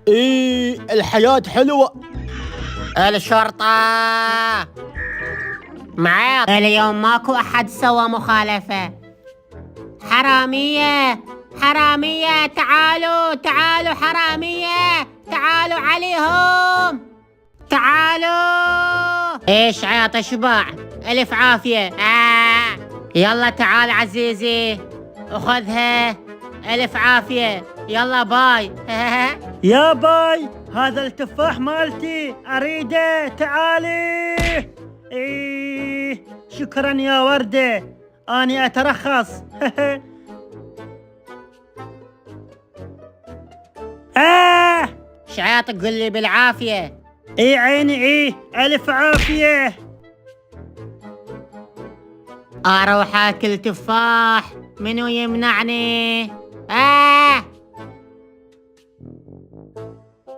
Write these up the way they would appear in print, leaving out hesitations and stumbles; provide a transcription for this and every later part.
ايه الحياة حلوة. الشرطة معاك. اليوم ماكو أحد سوى مخالفة. حرامية حرامية، تعالوا تعالوا حرامية، تعالوا عليهم، تعالوا. ايش عيط اشباع، الف عافية. يلا تعال عزيزي، اخذها، الف عافية، يلا باي. يا باي، هذا التفاح مالتي اريده، تعالي. ايه شكرا يا وردة، اني اترخص. شعيط قل لي بالعافية. ايه عيني، ايه الف عافية. اروح اكل تفاح، منو يمنعني؟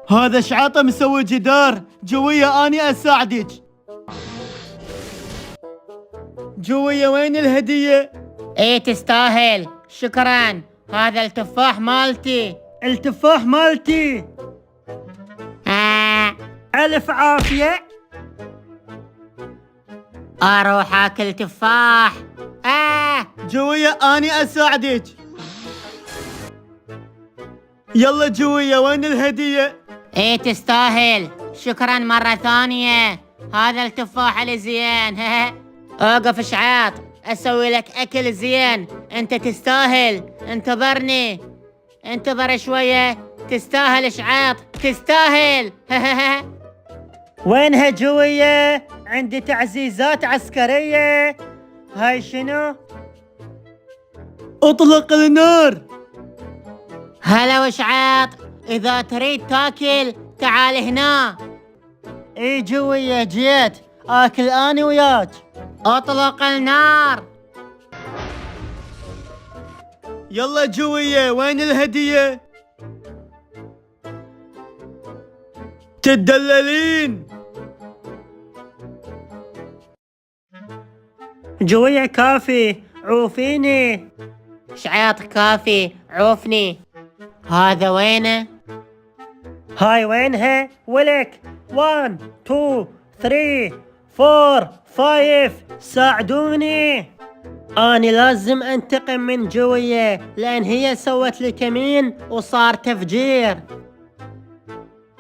هذا شعاطة مسوي جدار. جوية اني اساعدك. جوية وين الهدية؟ ايه تستاهل، شكرا، هذا التفاح مالتي. التفاح مالتي، الف عافية. اروح اكل تفاح. جوية اني اساعدك. يلا جوية وين الهدية؟ ايه تستاهل، شكرا مرة ثانية، هذا التفاح الزين. اوقف شعاط، اسوي لك اكل زين، انت تستاهل، انتظرني، انتظر شوية، تستاهل شعاط، تستاهل. وينها جوية؟ عندي تعزيزات عسكرية. هاي شنو؟ اطلق النار. هلا وشعاط، اذا تريد تاكل تعال هنا. اي جوية جيت اكل اني وياك. اطلق النار. يلا جوية وين الهدية؟ تدللين. جوية كافي، عوفيني. شعاط كافي، عوفني. هذا وينه؟ هاي وينها؟ ولك 1 2 3 4 5، ساعدوني. أنا لازم أنتقم من جوية، لأن هي سوت لي كمين وصار تفجير.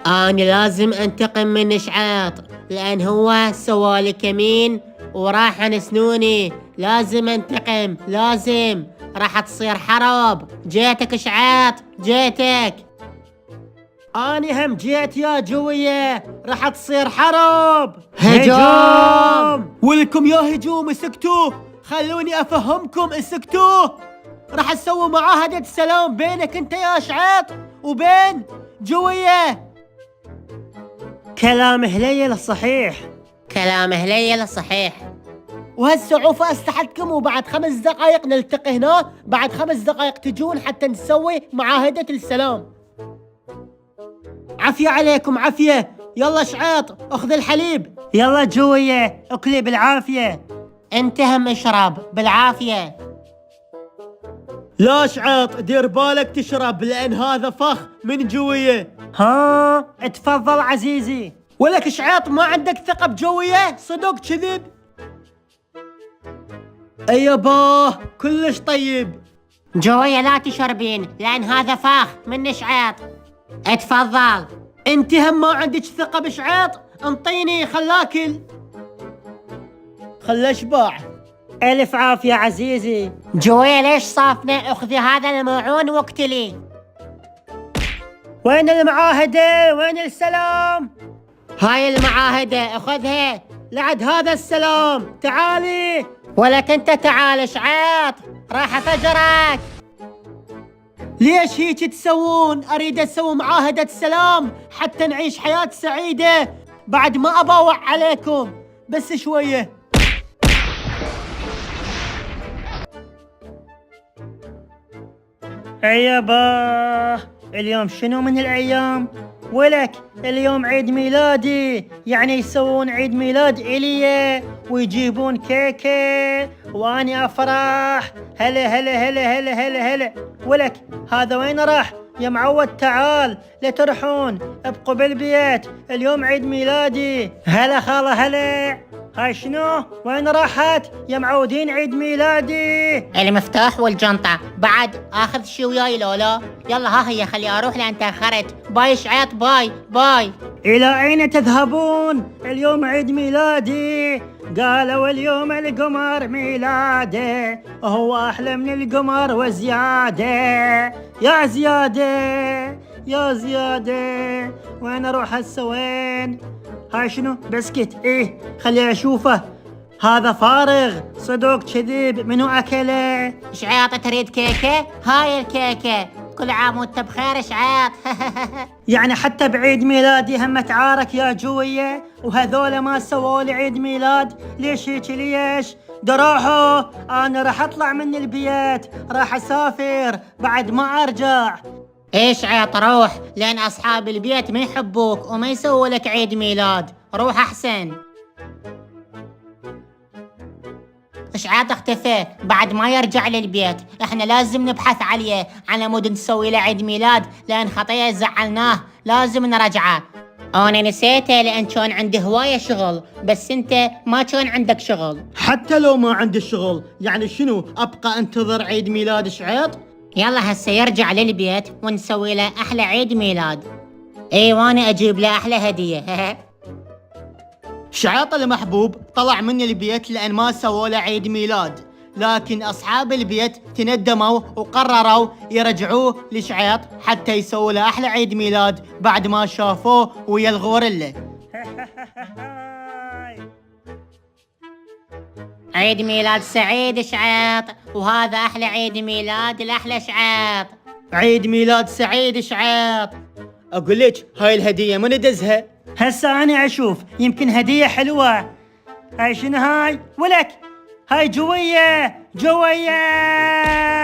أنا لازم أنتقم من شعاط، لأن هو سوالي كمين وراح عن سنوني، لازم أنتقم، لازم، راح تصير حرب. جيتك شعاط، جيتك. أنا هم جيت يا جوية، راح تصير حرب. هجوم. ولكم يا هجوم، اسكتوا، خلوني افهمكم، اسكتوا. راح اسوي معاهدة سلام بينك انت يا شعاط وبين جوية. كلام هليل صحيح. كلام هليل صحيح. وهسه عوفة استحدكم، وبعد 5 دقائق نلتقي هنا، بعد 5 دقائق تجون حتى نسوي معاهدة السلام. عافية عليكم، عافية. يلا شعاط اخذ الحليب. يلا جوية اكلي بالعافية. انت هم اشرب بالعافية. لا شعاط دير بالك تشرب، لان هذا فخ من جوية. ها اتفضل عزيزي. ولك شعاط ما عندك ثقة بجوية؟ صدق كذب؟ اي ياباه كلش طيب. جوية لا تشربين، لأن هذا فاخ من شعاط. اتفضل. انت هم ما عندك ثقة بشعاط؟ انطيني خلاكل. خلا اشبع. الف عافية عزيزي. جوية ليش صافنة؟ اخذي هذا الماعون واقتلي. وين المعاهدة؟ وين السلام؟ هاي المعاهدة اخذها. لعد هذا السلام، تعالي. ولك انت تعال شعاط، راح افجرك. ليش هيك تسوون؟ اريد اسوي معاهدة سلام حتى نعيش حياة سعيدة، بعد ما اباوع عليكم، بس شوية. عيباه، اليوم شنو من الايام؟ ولك اليوم عيد ميلادي، يعني يسوون عيد ميلاد إلي ويجيبون كيكة واني افرح. هلا هلا هلا هلا هلا هلا. ولك هذا وين راح؟ يا معود تعال لا ترحون، ابقوا بالبيت، اليوم عيد ميلادي. هلا خالة هلا. هاي شنو؟ وين راحت؟ يا معودين عيد ميلادي. المفتاح والجنطة، بعد اخذ شي وياي لولا؟ يلا ها هي، خلي اروح لان تاخرت. باي شعيط، باي باي. إلى أين تذهبون؟ اليوم عيد ميلادي. قالوا اليوم القمر ميلاده، هو أحلى من القمر وزيادة. يا زيادة يا زيادة، وين أروح هسه وين؟ هاي شنو؟ بسكت. إيه خلي أشوفه. هذا فارغ صدق كذب، منو أكله؟ شعيط تريد كيكة؟ هاي الكيكة. كل عام وانت بخير شعيط. يعني حتى بعيد ميلادي هم تعارك يا جوية؟ وهذول ما سووا لي عيد ميلاد؟ ليش هيك ليش؟ دراحوا انا راح اطلع من البيت، راح اسافر بعد ما ارجع. ايش عيط روح، لان اصحاب البيت ما يحبوك وما يسووا لك عيد ميلاد. روح احسن. اشعاط اختفى بعد ما يرجع للبيت. احنا لازم نبحث عليه على مود نسوي له عيد ميلاد، لان خطيه زعلناه، لازم نرجعه. انا نسيته لان كان عندي هوايه شغل، بس انت ما كان عندك شغل. حتى لو ما عندي شغل، يعني شنو ابقى انتظر عيد ميلاد شعيط؟ يلا هسه يرجع للبيت ونسوي له احلى عيد ميلاد. اي وانا اجيب له احلى هديه. شعيط المحبوب طلع من البيت لأن ما سووا له عيد ميلاد، لكن أصحاب البيت تندموا وقرروا يرجعوه لشعيط حتى يسووا له أحلى عيد ميلاد بعد ما شافوه ويا الغوريلا. عيد ميلاد سعيد شعيط، وهذا احلى عيد ميلاد الاحلى شعيط. عيد ميلاد سعيد شعيط. أقول لك هاي الهدية من دزها؟ هسه أنا أشوف يمكن هدية حلوة. هاي شنو هاي؟ ولك هاي جوية جوية.